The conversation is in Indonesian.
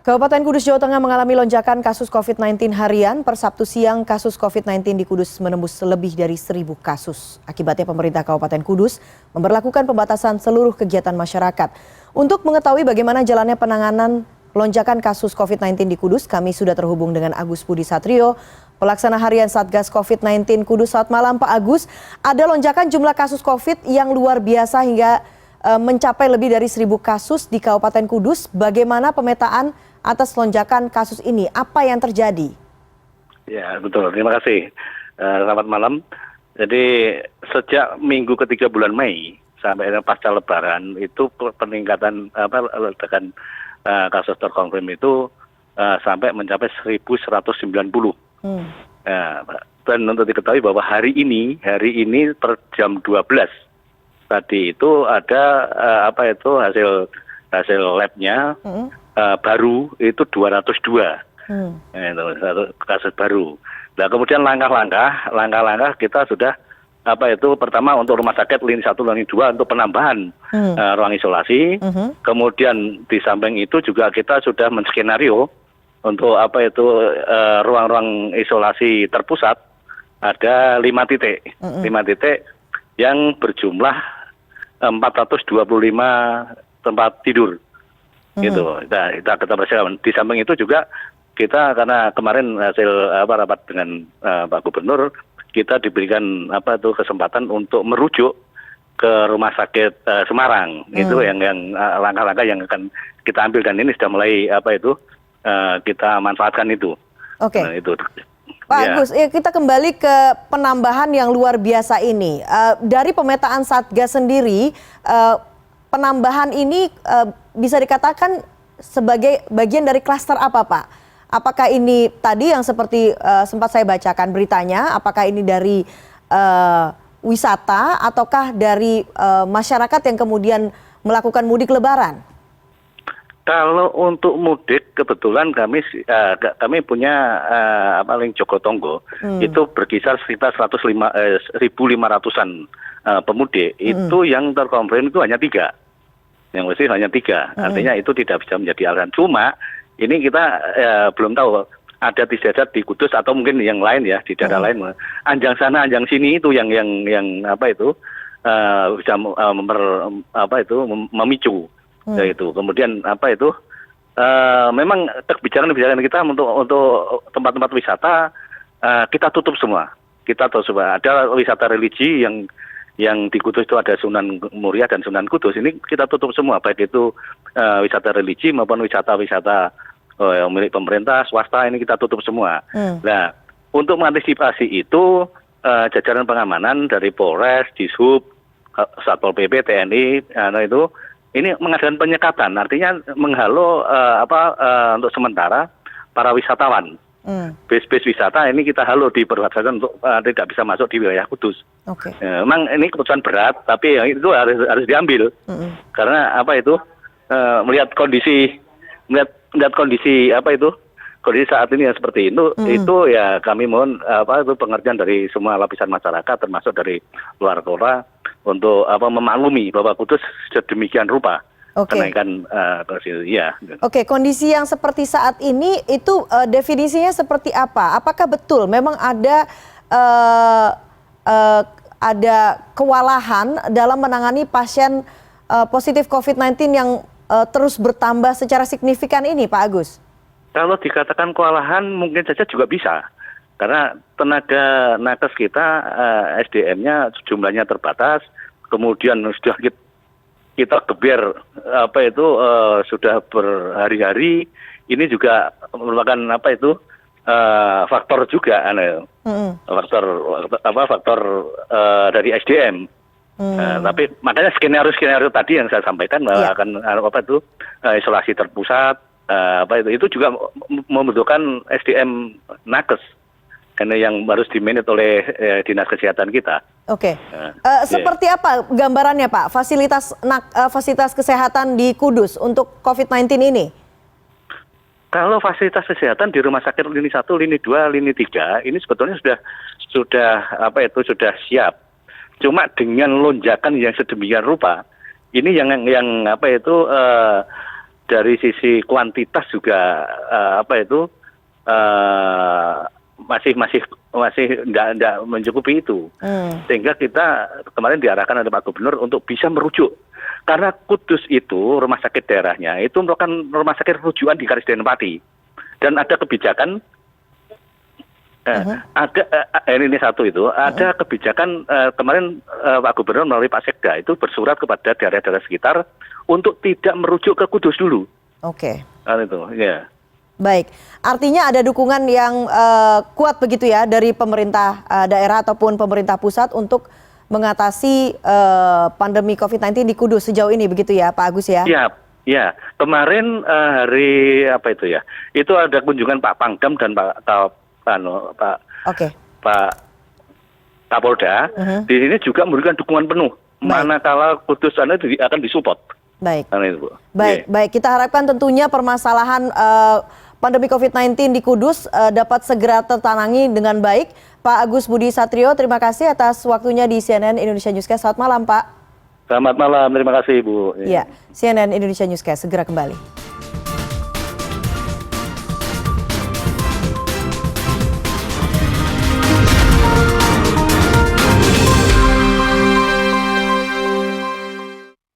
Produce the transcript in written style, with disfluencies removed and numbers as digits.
Kabupaten Kudus, Jawa Tengah mengalami lonjakan kasus COVID-19 harian. Per Sabtu siang, kasus COVID-19 di Kudus menembus lebih dari 1.000 kasus. Akibatnya pemerintah Kabupaten Kudus memberlakukan pembatasan seluruh kegiatan masyarakat. Untuk mengetahui bagaimana jalannya penanganan lonjakan kasus COVID-19 di Kudus, kami sudah terhubung dengan Agus Budi Satrio, pelaksana harian Satgas COVID-19 Kudus. Selamat malam Pak Agus, ada lonjakan jumlah kasus COVID yang luar biasa hingga mencapai lebih dari 1.000 kasus di Kabupaten Kudus. Bagaimana pemetaan atas lonjakan kasus ini? Apa yang terjadi? Ya, betul. Terima kasih. Selamat malam. Jadi sejak minggu ketiga bulan Mei sampai pasca Lebaran itu peningkatan ledakan kasus terkonfirm itu sampai mencapai 1.190. Dan untuk diketahui bahwa hari ini per jam 12 tadi itu ada hasil labnya baru itu 202. Itu kasus baru. Nah, kemudian langkah-langkah kita sudah pertama untuk rumah sakit lini 1, lini 2 untuk penambahan ruang isolasi. Kemudian di samping itu juga kita sudah menskenario untuk ruang-ruang isolasi terpusat ada 5 titik. 5 titik yang berjumlah 425 tempat tidur. Gitu. Kita persiapkan. Di samping itu juga kita karena kemarin hasil rapat dengan Pak Gubernur, kita diberikan kesempatan untuk merujuk ke Rumah Sakit Semarang. Itu yang langkah-langkah yang akan kita ambil, dan ini sudah mulai kita manfaatkan itu. Oke. Nah, itu. Pak Agus, kita kembali ke penambahan yang luar biasa ini. Dari pemetaan Satgas sendiri, penambahan ini bisa dikatakan sebagai bagian dari klaster apa, Pak? Apakah ini tadi yang seperti sempat saya bacakan beritanya, apakah ini dari wisata ataukah dari masyarakat yang kemudian melakukan mudik lebaran? Kalau untuk mudik, kebetulan kami punya link Jogotongo, itu berkisar sekitar 1.500-an pemudik. Itu yang terkonfirm itu hanya 3. Yang mesti hanya 3. Artinya itu tidak bisa menjadi alasan. Cuma ini kita belum tahu ada tidak di Kudus atau mungkin yang lain ya, di daerah lain. Anjang sana, anjang sini itu yang bisa memicu. Itu kemudian memang kebijakan kita untuk tempat-tempat wisata kita tutup semua. Ada wisata religi yang di Kudus itu ada Sunan Muria dan Sunan Kudus, ini kita tutup semua, baik itu wisata religi maupun wisata milik pemerintah, swasta, ini kita tutup semua. Nah, untuk mengantisipasi itu jajaran pengamanan dari Polres, Dishub, Satpol PP, TNI, ini mengadakan penyekatan, artinya menghalau untuk sementara para wisatawan. Base wisata ini kita halau, diperwakilan untuk tidak bisa masuk di wilayah Kudus. Memang ini keputusan berat, tapi itu harus diambil karena melihat kondisi kondisi saat ini yang seperti itu ya kami mohon pengertian dari semua lapisan masyarakat, termasuk dari luar kota, untuk memaklumi bahwa Kudus sedemikian rupa kenaikan ya. Oke, kondisi yang seperti saat ini itu definisinya seperti apa? Apakah betul memang ada kewalahan dalam menangani pasien positif COVID-19 yang terus bertambah secara signifikan ini, Pak Agus? Kalau dikatakan kewalahan mungkin saja juga bisa, karena tenaga nakes kita SDM-nya jumlahnya terbatas, kemudian sudah kita geber sudah berhari-hari, ini juga merupakan faktor juga, faktor dari SDM. Tapi makanya skenario tadi yang saya sampaikan bahwa akan isolasi terpusat, itu juga membutuhkan SDM nakes karena yang harus dimanage oleh dinas kesehatan kita. Seperti apa gambarannya, Pak, fasilitas kesehatan di Kudus untuk COVID-19 ini? Kalau fasilitas kesehatan di rumah sakit lini 1, lini 2, lini 3 ini sebetulnya sudah siap. Cuma dengan lonjakan yang sedemikian rupa, ini yang dari sisi kuantitas juga masih tidak mencukupi itu. Sehingga kita kemarin diarahkan oleh Pak Gubernur untuk bisa merujuk. Karena Kudus itu rumah sakit daerahnya itu merupakan rumah sakit rujukan di Karisdenen Pati. Dan ada kebijakan ini satu itu ada kebijakan kemarin Pak Gubernur melalui Pak Sekda itu bersurat kepada daerah-daerah sekitar untuk tidak merujuk ke Kudus dulu. Oke. Itu ya. Baik, artinya ada dukungan yang kuat begitu ya dari pemerintah daerah ataupun pemerintah pusat untuk mengatasi pandemi COVID-19 di Kudus sejauh ini begitu ya Pak Agus ya? Iya, ya. Kemarin hari apa itu ya? Itu ada kunjungan Pak Pangdam dan Pak Kapolda. Di sini juga memberikan dukungan penuh. Manakala Kudus sana akan disupport. Baik. Baik. Kita harapkan tentunya permasalahan pandemi COVID-19 di Kudus dapat segera tertangani dengan baik. Pak Agus Budi Satrio, terima kasih atas waktunya di CNN Indonesia Newscast. Selamat malam, Pak. Selamat malam, terima kasih, Bu. Ya, CNN Indonesia Newscast segera kembali.